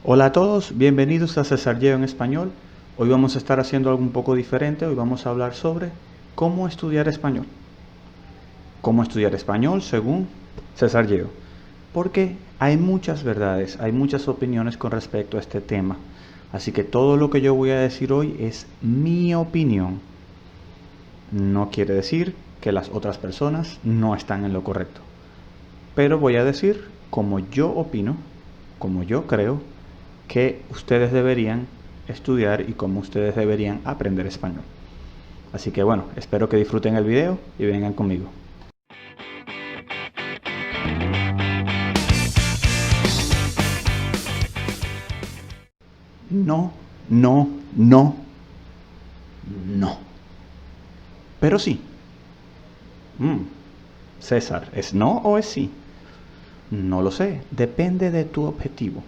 Hola a todos, bienvenidos a César Geo en español. Hoy vamos a estar haciendo algo un poco diferente. Hoy vamos a hablar sobre cómo estudiar español. Cómo estudiar español según César Geo. Porque hay muchas verdades, hay muchas opiniones con respecto a este tema. Así que todo lo que yo voy a decir hoy es mi opinión. No quiere decir que las otras personas no están en lo correcto. Pero voy a decir como yo opino, como yo creo que ustedes deberían estudiar y cómo ustedes deberían aprender español. Así que bueno, espero que disfruten el video y vengan conmigo. No, no, no, no. Pero sí. César, ¿es no o es sí? No lo sé, depende de tu objetivo.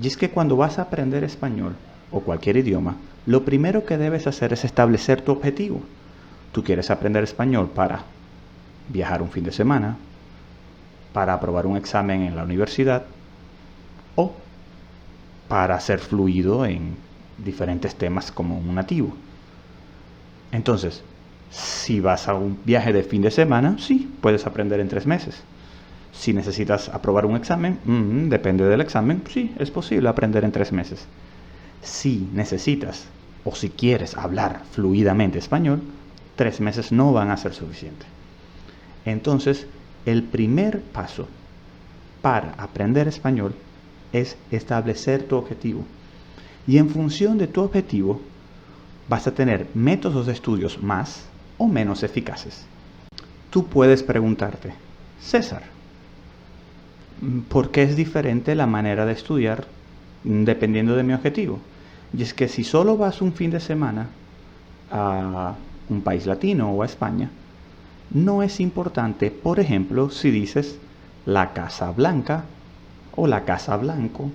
Y es que cuando vas a aprender español o cualquier idioma, lo primero que debes hacer es establecer tu objetivo. Tú quieres aprender español para viajar un fin de semana, para aprobar un examen en la universidad o para ser fluido en diferentes temas como un nativo. Entonces, si vas a un viaje de fin de semana, sí, puedes aprender en 3 meses. Si necesitas aprobar un examen, depende del examen, sí, es posible aprender en 3 meses. Si necesitas o si quieres hablar fluidamente español, 3 meses no van a ser suficientes. Entonces, el primer paso para aprender español es establecer tu objetivo. Y en función de tu objetivo, vas a tener métodos de estudios más o menos eficaces. Tú puedes preguntarte, César, ¿por qué es diferente la manera de estudiar dependiendo de mi objetivo? Y es que si solo vas un fin de semana a un país latino o a España, no es importante, por ejemplo, si dices la Casa Blanca o la Casa Blanco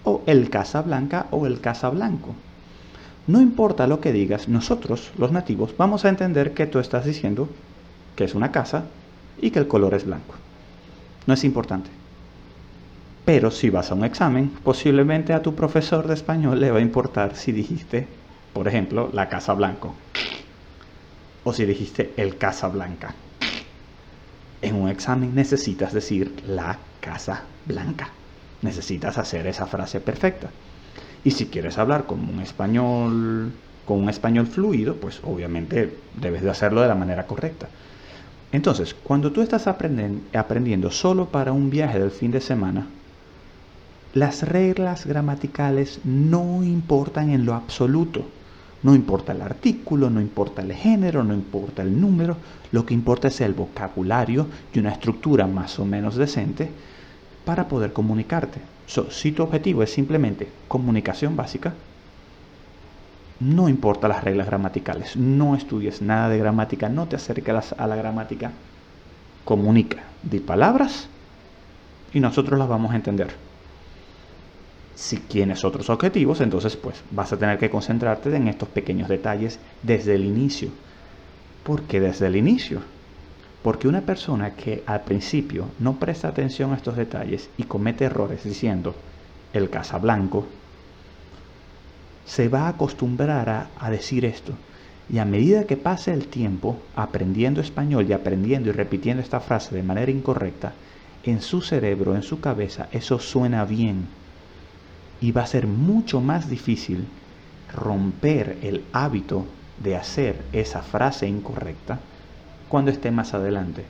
o el Casa Blanca o el Casa Blanco. No importa lo que digas, nosotros, los nativos, vamos a entender que tú estás diciendo que es una casa y que el color es blanco. No es importante. Pero si vas a un examen, posiblemente a tu profesor de español le va a importar si dijiste, por ejemplo, la Casa Blanco o si dijiste el Casa Blanca. En un examen necesitas decir la Casa Blanca. Necesitas hacer esa frase perfecta. Y si quieres hablar con un español fluido, pues obviamente debes de hacerlo de la manera correcta. Entonces, cuando tú estás aprendiendo solo para un viaje del fin de semana, las reglas gramaticales no importan en lo absoluto. No importa el artículo, no importa el género, no importa el número. Lo que importa es el vocabulario y una estructura más o menos decente para poder comunicarte. Si tu objetivo es simplemente comunicación básica, no importa las reglas gramaticales. No estudies nada de gramática, no te acerques a la gramática. Comunica, di palabras y nosotros las vamos a entender. Si tienes otros objetivos, entonces pues vas a tener que concentrarte en estos pequeños detalles desde el inicio. ¿Por qué desde el inicio? Porque una persona que al principio no presta atención a estos detalles y comete errores diciendo el Casa Blanco, se va a acostumbrar a decir esto. Y a medida que pase el tiempo aprendiendo español y aprendiendo y repitiendo esta frase de manera incorrecta, en su cerebro, en su cabeza, eso suena bien. Y va a ser mucho más difícil romper el hábito de hacer esa frase incorrecta cuando esté más adelante.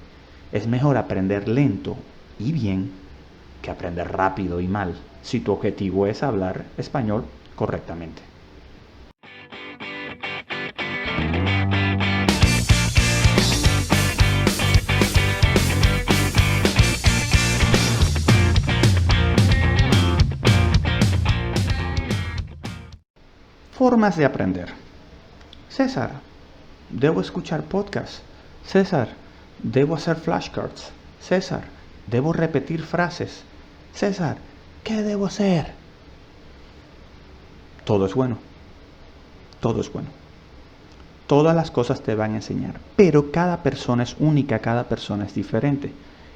Es mejor aprender lento y bien que aprender rápido y mal, si tu objetivo es hablar español correctamente. Formas de aprender. César, debo escuchar podcasts. César, debo hacer flashcards. César, debo repetir frases. César, ¿qué debo hacer? Todo es bueno. Todo es bueno. Todas las cosas te van a enseñar, pero cada persona es única, cada persona es diferente.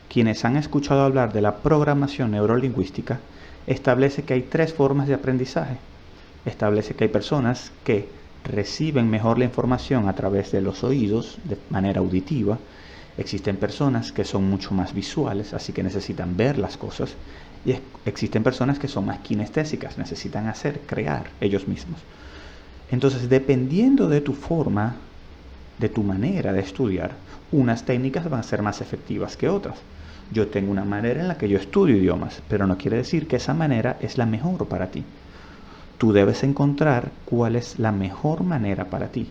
Quienes han escuchado hablar de la programación neurolingüística establece que hay tres formas de aprendizaje. Establece que hay personas que reciben mejor la información a través de los oídos, de manera auditiva. Existen personas que son mucho más visuales, así que necesitan ver las cosas. Y existen personas que son más kinestésicas, necesitan hacer, crear ellos mismos. Entonces, dependiendo de tu forma, de tu manera de estudiar, unas técnicas van a ser más efectivas que otras. Yo tengo una manera en la que yo estudio idiomas, pero no quiere decir que esa manera es la mejor para ti. Tú debes encontrar cuál es la mejor manera para ti.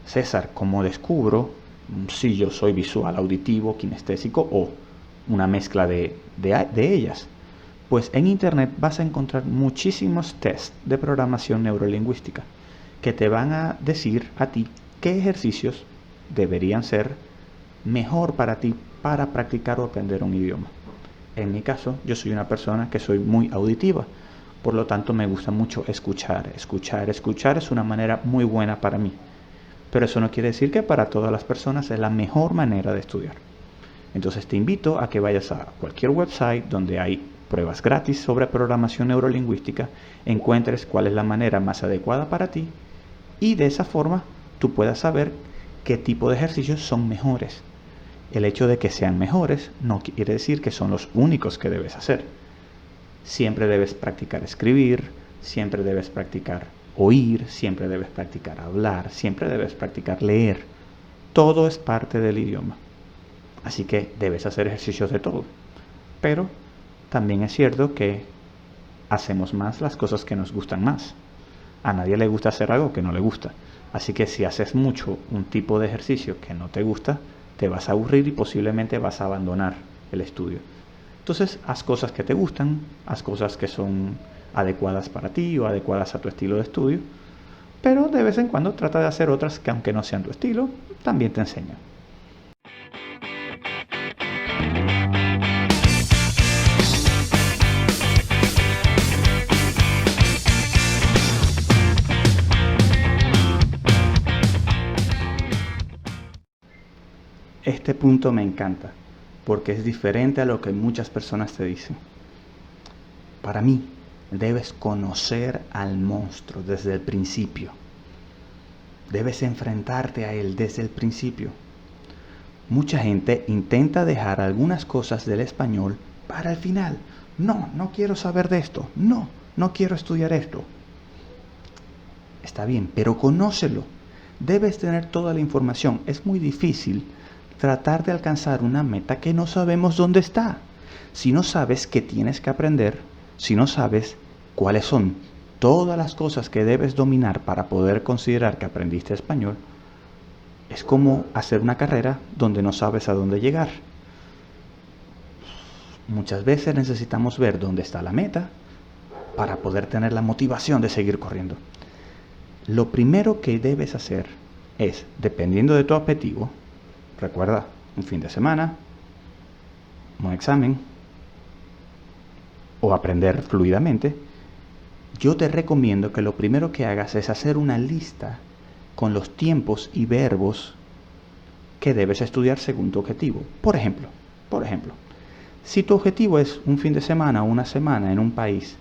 César, ¿cómo descubro si yo soy visual, auditivo, kinestésico o una mezcla de ellas? Pues en Internet vas a encontrar muchísimos tests de programación neurolingüística que te van a decir a ti qué ejercicios deberían ser mejor para ti para practicar o aprender un idioma. En mi caso, yo soy una persona que soy muy auditiva, por lo tanto me gusta mucho escuchar. Escuchar es una manera muy buena para mí, pero eso no quiere decir que para todas las personas es la mejor manera de estudiar. Entonces te invito a que vayas a cualquier website donde hay pruebas gratis sobre programación neurolingüística, encuentres cuál es la manera más adecuada para ti y de esa forma tú puedas saber qué tipo de ejercicios son mejores. El hecho de que sean mejores no quiere decir que son los únicos que debes hacer. Siempre debes practicar escribir, siempre debes practicar oír, siempre debes practicar hablar, siempre debes practicar leer. Todo es parte del idioma. Así que debes hacer ejercicios de todo. Pero también es cierto que hacemos más las cosas que nos gustan más. A nadie le gusta hacer algo que no le gusta. Así que si haces mucho un tipo de ejercicio que no te gusta, te vas a aburrir y posiblemente vas a abandonar el estudio. Entonces, haz cosas que te gustan, haz cosas que son adecuadas para ti o adecuadas a tu estilo de estudio, pero de vez en cuando trata de hacer otras que aunque no sean tu estilo, también te enseñan. Este punto me encanta, porque es diferente a lo que muchas personas te dicen. Para mí, debes conocer al monstruo desde el principio. Debes enfrentarte a él desde el principio. Mucha gente intenta dejar algunas cosas del español para el final. No, no quiero saber de esto. No, no quiero estudiar esto. Está bien, pero conócelo. Debes tener toda la información. Es muy difícil tratar de alcanzar una meta que no sabemos dónde está. Si no sabes qué tienes que aprender, si no sabes cuáles son todas las cosas que debes dominar para poder considerar que aprendiste español, es como hacer una carrera donde no sabes a dónde llegar. Muchas veces necesitamos ver dónde está la meta para poder tener la motivación de seguir corriendo. Lo primero que debes hacer es, dependiendo de tu objetivo, recuerda, un fin de semana, un examen o aprender fluidamente, yo te recomiendo que lo primero que hagas es hacer una lista con los tiempos y verbos que debes estudiar según tu objetivo. Por ejemplo, si tu objetivo es un fin de semana o una semana en un país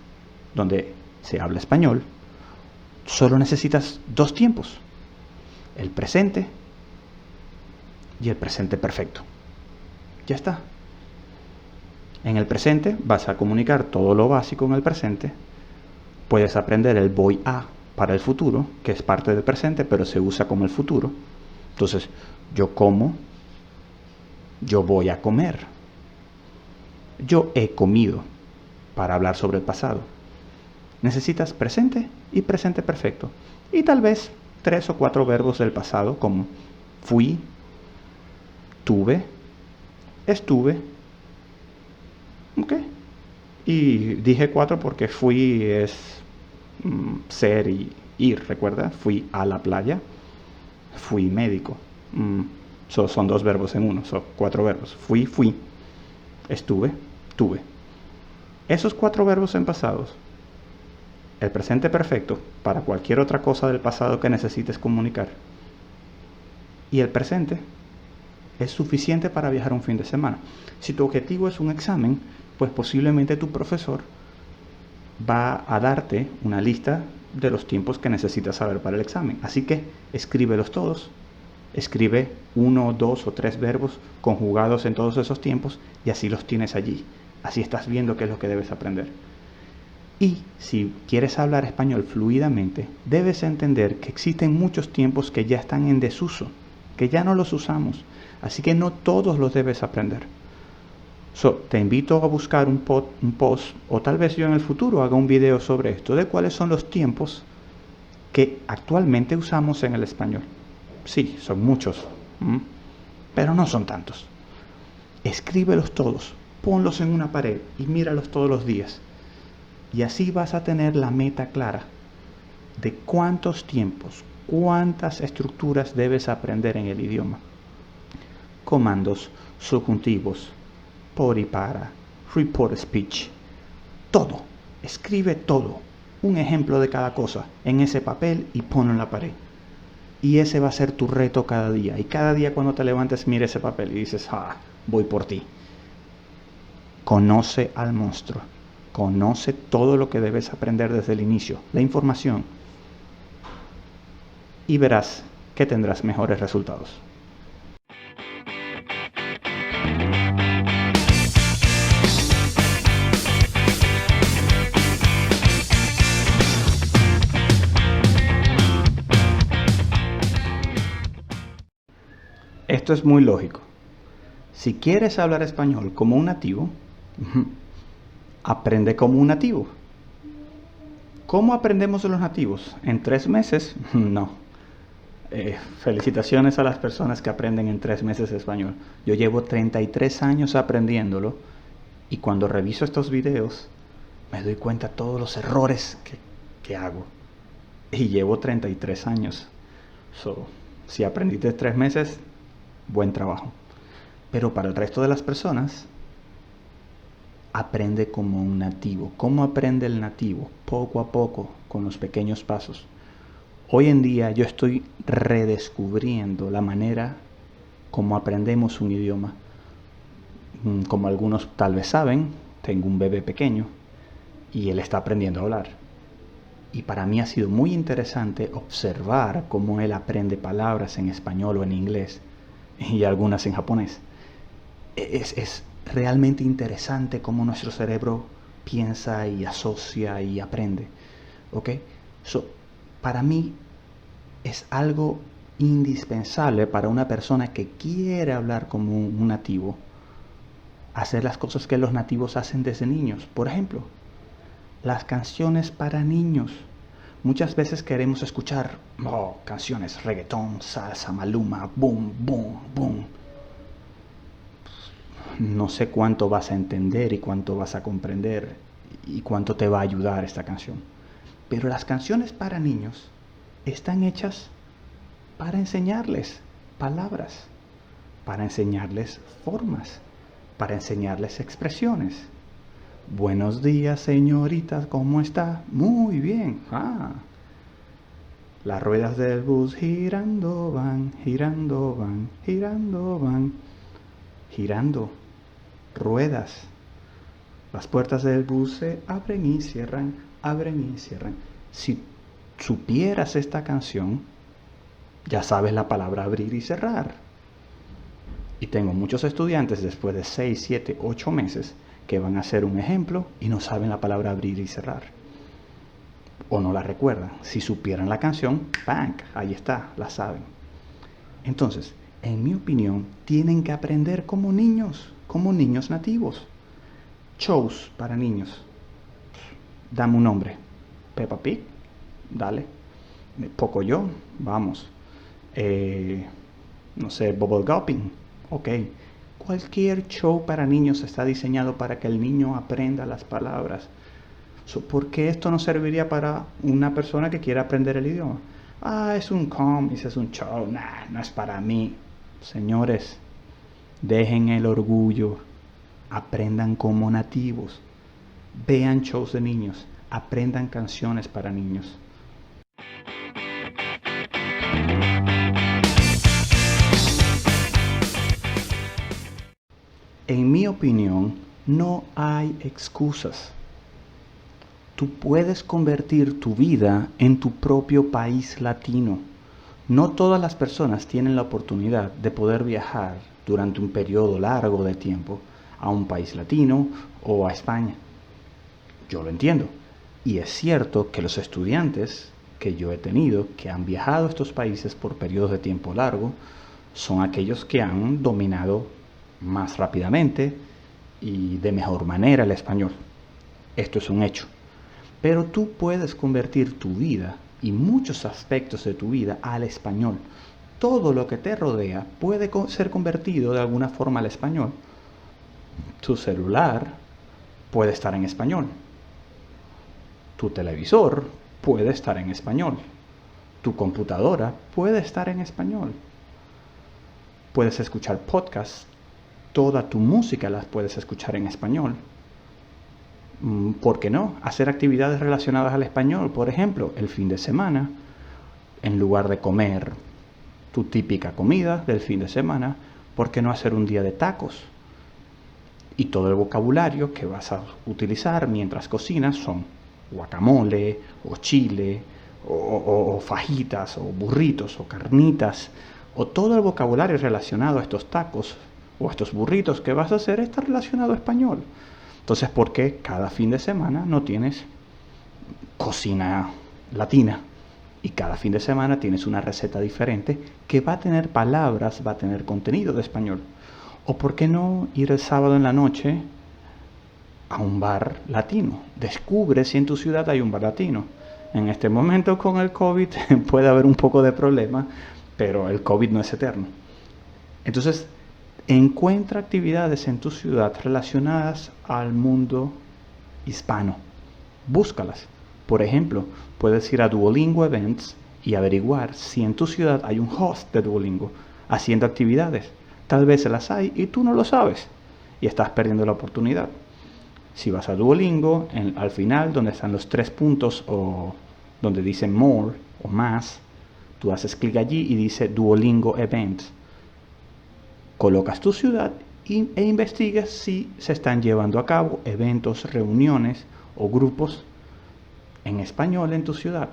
donde se habla español, solo necesitas dos tiempos, el presente y el presente perfecto. Ya está. En el presente vas a comunicar todo lo básico en el presente. Puedes aprender el voy a para el futuro, que es parte del presente, pero se usa como el futuro. Entonces, yo como, yo voy a comer, yo he comido, para hablar sobre el pasado. Necesitas presente y presente perfecto. Y tal vez 3 o 4 verbos del pasado, como fui, tuve, estuve. ¿Ok? Y dije 4 porque fui es ser y ir, ¿recuerda? Fui a la playa, fui médico. Son 2 verbos en uno, son 4 verbos. Fui, estuve, tuve. Esos 4 verbos en pasados, el presente perfecto para cualquier otra cosa del pasado que necesites comunicar, y el presente es suficiente para viajar un fin de semana. Si tu objetivo es un examen, pues posiblemente tu profesor va a darte una lista de los tiempos que necesitas saber para el examen. Así que escríbelos todos. Escribe 1, 2 o 3 verbos conjugados en todos esos tiempos y así los tienes allí. Así estás viendo qué es lo que debes aprender. Y si quieres hablar español fluidamente, debes entender que existen muchos tiempos que ya están en desuso, que ya no los usamos. Así que no todos los debes aprender. Te invito a buscar un post, o tal vez yo en el futuro haga un video sobre esto, de cuáles son los tiempos que actualmente usamos en el español. Sí, son muchos, pero no son tantos. Escríbelos todos, ponlos en una pared y míralos todos los días. Y así vas a tener la meta clara de cuántos tiempos, cuántas estructuras debes aprender en el idioma. Comandos, subjuntivos, por y para, report speech, todo. Escribe todo, un ejemplo de cada cosa en ese papel y ponlo en la pared. Y ese va a ser tu reto cada día. Y cada día cuando te levantes, mira ese papel y dices, voy por ti. Conoce al monstruo. Conoce todo lo que debes aprender desde el inicio, la información. Y verás que tendrás mejores resultados. Esto es muy lógico. Si quieres hablar español como un nativo, aprende como un nativo. ¿Cómo aprendemos los nativos? ¿En 3 meses? No. Felicitaciones a las personas que aprenden en 3 meses español. Yo llevo 33 años aprendiéndolo y cuando reviso estos videos me doy cuenta de todos los errores que hago. Y llevo 33 años. Si aprendiste 3 meses, buen trabajo. Pero para el resto de las personas, aprende como un nativo. ¿Cómo aprende el nativo? Poco a poco, con los pequeños pasos. Hoy en día yo estoy redescubriendo la manera como aprendemos un idioma. Como algunos tal vez saben, tengo un bebé pequeño y él está aprendiendo a hablar. Y para mí ha sido muy interesante observar cómo él aprende palabras en español o en inglés y algunas en japonés. Es realmente interesante cómo nuestro cerebro piensa y asocia y aprende. ¿Ok? Para mí es algo indispensable para una persona que quiere hablar como un nativo, hacer las cosas que los nativos hacen desde niños. Por ejemplo, las canciones para niños. Muchas veces queremos escuchar canciones, reggaetón, salsa, Maluma, boom, boom, boom. No sé cuánto vas a entender y cuánto vas a comprender y cuánto te va a ayudar esta canción. Pero las canciones para niños están hechas para enseñarles palabras, para enseñarles formas, para enseñarles expresiones. Buenos días, señorita, ¿cómo está? Muy bien. Las ruedas del bus girando van, girando van, girando van, girando. Ruedas. Las puertas del bus se abren y cierran, abren y cierran. Si supieras esta canción, ya sabes la palabra abrir y cerrar. Y tengo muchos estudiantes después de 6, 7, 8 meses que van a hacer un ejemplo y no saben la palabra abrir y cerrar. O no la recuerdan. Si supieran la canción, ¡bang! Ahí está, la saben. Entonces, en mi opinión, tienen que aprender como niños nativos. Shows para niños. Dame un nombre. Peppa Pig, dale. Pocoyo, vamos. No sé, Bubble Guppies, ok. Cualquier show para niños está diseñado para que el niño aprenda las palabras. ¿Por qué esto no serviría para una persona que quiera aprender el idioma? Es un cómic, es un show, no es para mí. Señores, dejen el orgullo, aprendan como nativos, vean shows de niños, aprendan canciones para niños. En mi opinión, no hay excusas. Tú puedes convertir tu vida en tu propio país latino. No todas las personas tienen la oportunidad de poder viajar durante un periodo largo de tiempo a un país latino o a España. Yo lo entiendo. Y es cierto que los estudiantes que yo he tenido, que han viajado a estos países por periodos de tiempo largo, son aquellos que han dominado más rápidamente y de mejor manera el español. Esto es un hecho. Pero tú puedes convertir tu vida y muchos aspectos de tu vida al español. Todo lo que te rodea puede ser convertido de alguna forma al español. Tu celular puede estar en español. Tu televisor puede estar en español. Tu computadora puede estar en español. Puedes escuchar podcasts. Toda tu música la puedes escuchar en español. ¿Por qué no? Hacer actividades relacionadas al español. Por ejemplo, el fin de semana, en lugar de comer tu típica comida del fin de semana, ¿por qué no hacer un día de tacos? Y todo el vocabulario que vas a utilizar mientras cocinas son guacamole, o chile, o fajitas, o burritos, o carnitas, o todo el vocabulario relacionado a estos tacos o a estos burritos que vas a hacer está relacionado a español. Entonces, ¿por qué cada fin de semana no tienes cocina latina? Y cada fin de semana tienes una receta diferente que va a tener palabras, va a tener contenido de español. ¿O por qué no ir el sábado en la noche a un bar latino? Descubre si en tu ciudad hay un bar latino. En este momento con el COVID puede haber un poco de problema, pero el COVID no es eterno. Entonces, encuentra actividades en tu ciudad relacionadas al mundo hispano. Búscalas. Por ejemplo, puedes ir a Duolingo Events y averiguar si en tu ciudad hay un host de Duolingo haciendo actividades. Tal vez se las hay y tú no lo sabes y estás perdiendo la oportunidad. Si vas a Duolingo, al final donde están los 3 puntos o donde dice more o más, tú haces clic allí y dice Duolingo Events. Colocas tu ciudad e investigas si se están llevando a cabo eventos, reuniones o grupos en español en tu ciudad.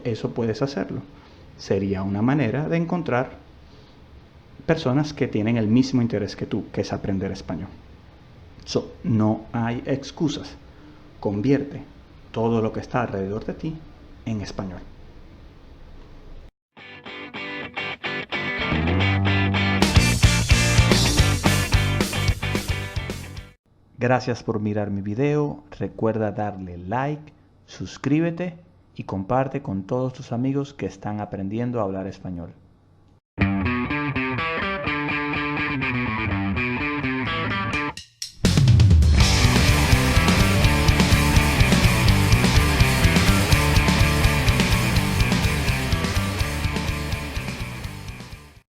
Eso puedes hacerlo. Sería una manera de encontrar personas que tienen el mismo interés que tú, que es aprender español. No hay excusas. Convierte todo lo que está alrededor de ti en español. Gracias por mirar mi video. Recuerda darle like, suscríbete y comparte con todos tus amigos que están aprendiendo a hablar español.